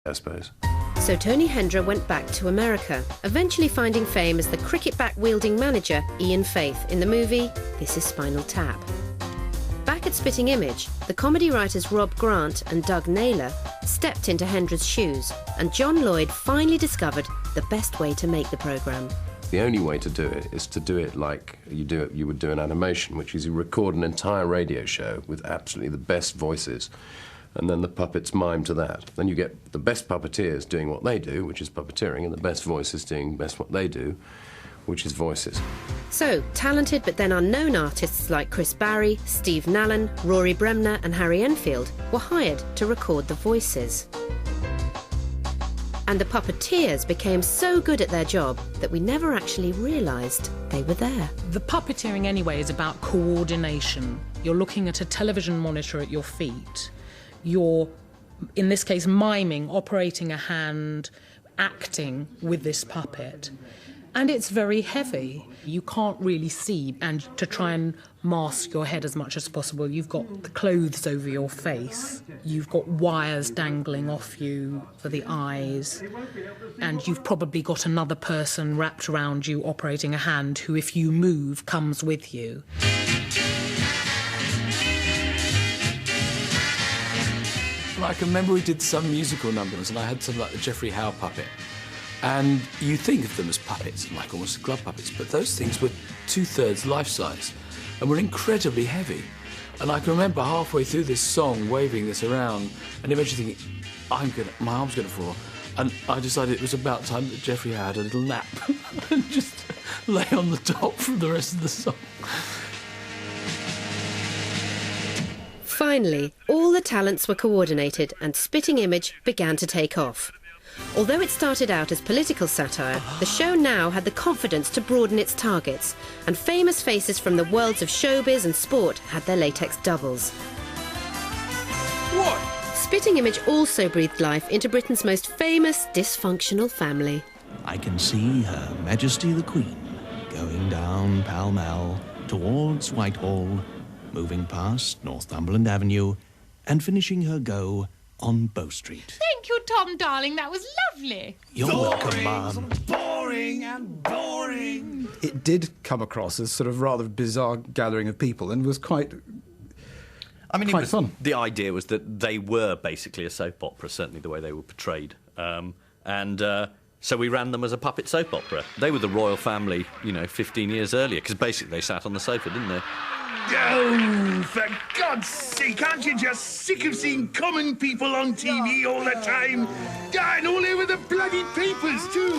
I suppose. So Tony Hendra went back to America, eventually finding fame as the cricket bat-wielding manager Ian Faith in the movie This Is Spinal Tap. Back at Spitting Image, the comedy writers Rob Grant and Doug Naylor stepped into Hendra's shoes, and John Lloyd finally discovered the best way to make the programme. The only way to do it is to do it like you would do an animation, which is you record an entire radio show with absolutely the best voices, and then the puppets mime to that. Then you get the best puppeteers doing what they do, which is puppeteering, and the best voices doing best what they do, which is voices. So, talented but then unknown artists like Chris Barry, Steve Nallen, Rory Bremner and Harry Enfield were hired to record the voices. And the puppeteers became so good at their job that we never actually realised they were there. The puppeteering anyway is about coordination. You're looking at a television monitor at your feet. You're, in this case, miming, operating a hand, acting with this puppet. And it's very heavy. You can't really see, and to try and mask your head as much as possible, you've got the clothes over your face, you've got wires dangling off you for the eyes, and you've probably got another person wrapped around you operating a hand who, if you move, comes with you. I can remember we did some musical numbers, and I had something like the Geoffrey Howe puppet. And you think of them as puppets, like almost glove puppets, but those things were 2/3 life-size and were incredibly heavy. And I can remember halfway through this song waving this around and eventually thinking, my arm's going to fall. And I decided it was about time that Geoffrey Howe had a little nap and just lay on the top for the rest of the song. Finally, all the talents were coordinated and Spitting Image began to take off. Although it started out as political satire, the show now had the confidence to broaden its targets, and famous faces from the worlds of showbiz and sport had their latex doubles. What? Spitting Image also breathed life into Britain's most famous dysfunctional family. I can see Her Majesty the Queen going down Pall Mall towards Whitehall, moving past Northumberland Avenue and finishing her go on Bow Street. Thank you, Tom, darling. That was lovely. You're welcome, Mum. Boring and boring. It did come across as sort of rather bizarre gathering of people and was quite fun. The idea was that they were basically a soap opera, certainly the way they were portrayed. So we ran them as a puppet soap opera. They were the royal family, 15 years earlier, because basically they sat on the sofa, didn't they? Oh, for God's sake, aren't you just sick of seeing common people on TV all the time? And all over the bloody papers, too.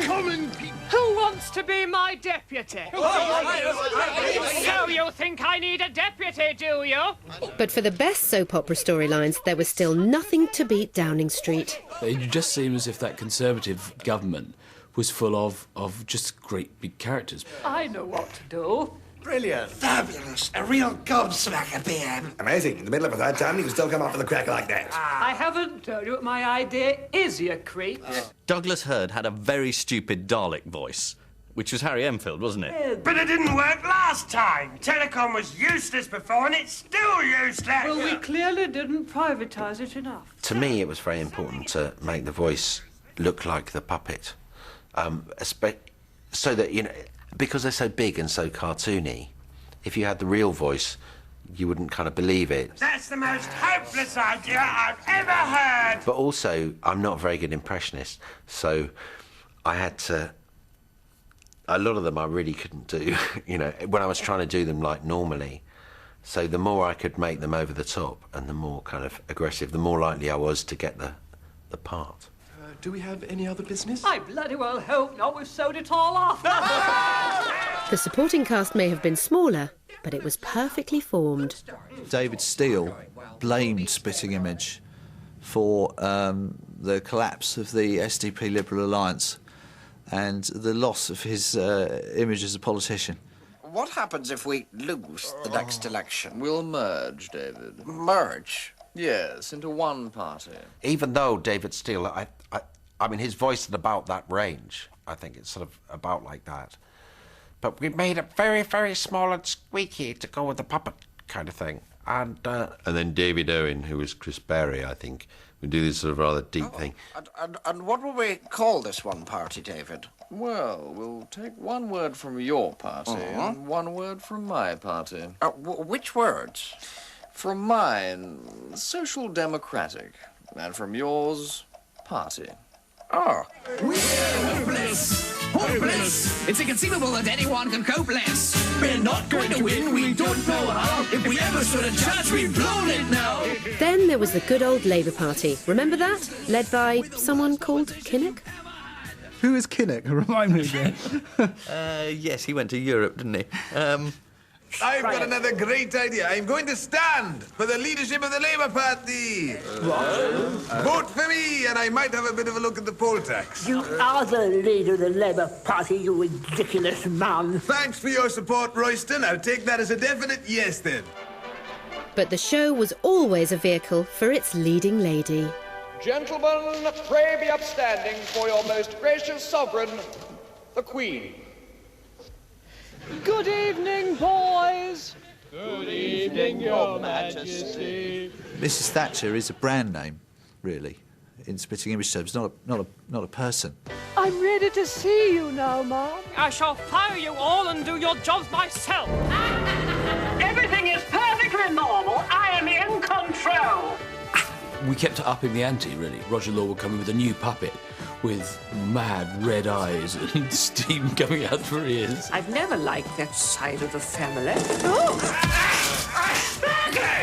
Common people. Who wants to be my deputy? So you think I need a deputy, do you? But for the best soap opera storylines, there was still nothing to beat Downing Street. It just seemed as if that Conservative government was full of just great big characters. I know what to do. Brilliant. Fabulous. A real gobsmacker, PM. Amazing. In the middle of a third term, you can still come up with a cracker like that. I haven't told you what my idea is, you creep. Douglas Hurd had a very stupid Dalek voice, which was Harry Enfield, wasn't it? But it didn't work last time. Telecom was useless before, and it's still useless. Well, we clearly didn't privatise it enough. To me, it was very important to make the voice look like the puppet. So that, because they're so big and so cartoony, if you had the real voice, you wouldn't kind of believe it. That's the most hopeless idea I've ever heard. But also, I'm not a very good impressionist, so I had to... A lot of them I really couldn't do, when I was trying to do them like normally. So the more I could make them over the top and the more kind of aggressive, the more likely I was to get the part. Do we have any other business? I bloody well hope not. We've sewed it all off. The supporting cast may have been smaller, but it was perfectly formed. David Steele blamed Spitting Image for the collapse of the SDP Liberal Alliance and the loss of his image as a politician. What happens if we lose the next election? We'll merge, David. Merge? Yes, into one party. Even though David Steele, I mean, his voice is about that range. I think it's sort of about like that. But we made it very, very small and squeaky to go with the puppet kind of thing. And then David Owen, who was Chris Barry, I think, We do this sort of rather deep thing. And what will we call this one party, David? Well, we'll take one word from your party and one word from my party. Which words? From mine, social democratic, and from yours, party. Oh. We're hopeless, hopeless. It's inconceivable that anyone can cope less. We're not going to win, we don't know how. If we ever stood a chance, we've blown it now. Then there was the good old Labour Party. Remember that? Led by someone called Kinnock? Who is Kinnock? Remind me again. Yes, he went to Europe, didn't he? I've got another great idea. I'm going to stand for the leadership of the Labour Party. Vote for me, and I might have a bit of a look at the poll tax. You are the leader of the Labour Party, you ridiculous man. Thanks for your support, Royston. I'll take that as a definite yes, then. But the show was always a vehicle for its leading lady. Gentlemen, pray be upstanding for your most gracious sovereign, the Queen. Good evening, boys. Good evening, Your Majesty. Mrs. Thatcher is a brand name, really, in spitting image terms, not a person. I'm ready to see you now, Mom. I shall fire you all and do your jobs myself. Everything is perfectly normal. I am in control. We kept upping the ante, really. Roger Law would come in with a new puppet with mad red eyes and steam coming out for ears. I've never liked that side of the family.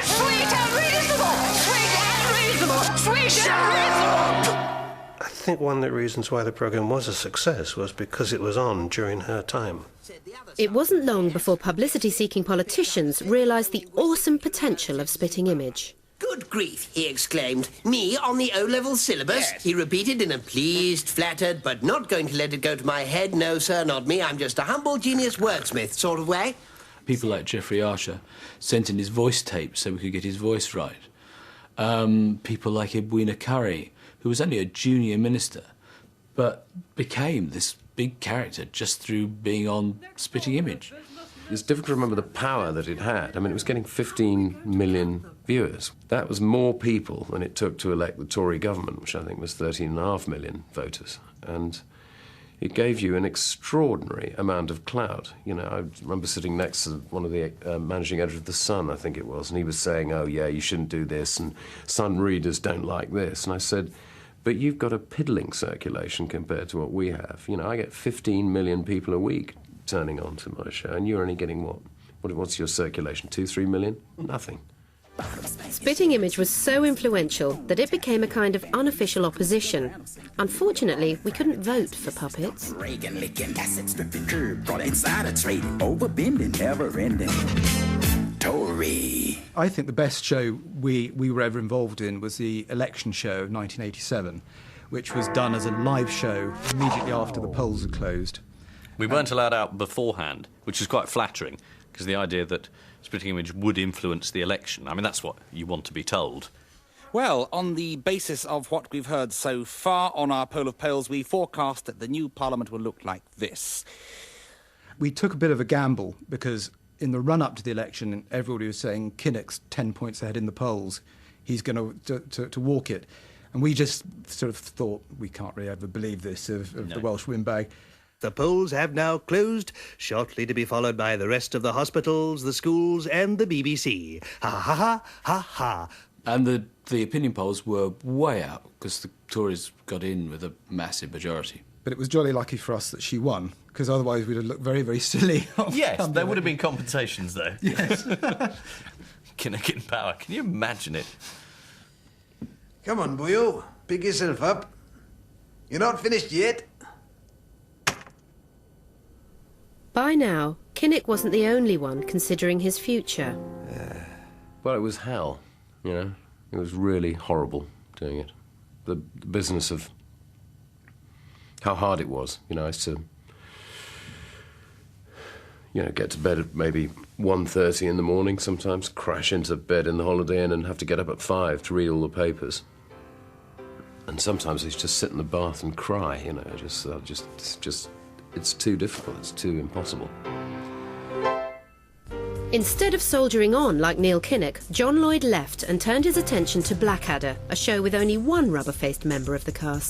Sweet and reasonable! Sweet and reasonable! Sweet and reasonable! I think one of the reasons why the programme was a success was because it was on during her time. It wasn't long before publicity-seeking politicians realised the awesome potential of Spitting Image. Good grief, he exclaimed. Me on the O-level syllabus? Yes. He repeated in a pleased, flattered, but not going to let it go to my head, no, sir, not me, I'm just a humble genius wordsmith sort of way. People like Geoffrey Archer sent in his voice tapes so we could get his voice right. People like Edwina Currie, who was only a junior minister, but became this big character just through being on Spitting Image. It's difficult to remember the power that it had. I mean, it was getting 15 million viewers. That was more people than it took to elect the Tory government, which I think was 13.5 million voters. And it gave you an extraordinary amount of clout. You know, I remember sitting next to one of the managing editors of The Sun, I think it was, and he was saying, oh, yeah, you shouldn't do this, and Sun readers don't like this. And I said, but you've got a piddling circulation compared to what we have. You know, I get 15 million people a week turning on to my show, and you're only getting what? What's your circulation, 2-3 million? Nothing. Spitting Image was so influential that it became a kind of unofficial opposition. Unfortunately, we couldn't vote for puppets. Reagan licking, acid stripping, curb, brought insider trading, overbending, never ending. Tory. I think the best show we were ever involved in was the election show of 1987, which was done as a live show immediately after the polls had closed. We weren't allowed out beforehand, which is quite flattering, because the idea that Spitting Image would influence the election, I mean, that's what you want to be told. Well, on the basis of what we've heard so far on our poll of polls, we forecast that the new Parliament will look like this. We took a bit of a gamble, because in the run-up to the election, everybody was saying Kinnock's 10 points ahead in the polls. He's going to walk it. And we just sort of thought, we can't really ever believe this of the Welsh windbag. The polls have now closed, shortly to be followed by the rest of the hospitals, the schools and the BBC. Ha ha ha ha ha. And the opinion polls were way out, because the Tories got in with a massive majority. But it was jolly lucky for us that she won, because otherwise we'd have looked very, very silly. Yes, there would have been compensations, though. Yes. Kinnock in power. Can you imagine it? Come on, boyo. Pick yourself up. You're not finished yet. By now, Kinnock wasn't the only one considering his future. Well, it was hell, you know. It was really horrible doing it. The business of how hard it was. You know, I used to, get to bed at maybe 1:30 in the morning, sometimes crash into bed in the Holiday Inn and have to get up at 5 to read all the papers. And sometimes I used to sit in the bath and cry, you know, it's too difficult, it's too impossible. Instead of soldiering on like Neil Kinnock, John Lloyd left and turned his attention to Blackadder, a show with only one rubber-faced member of the cast.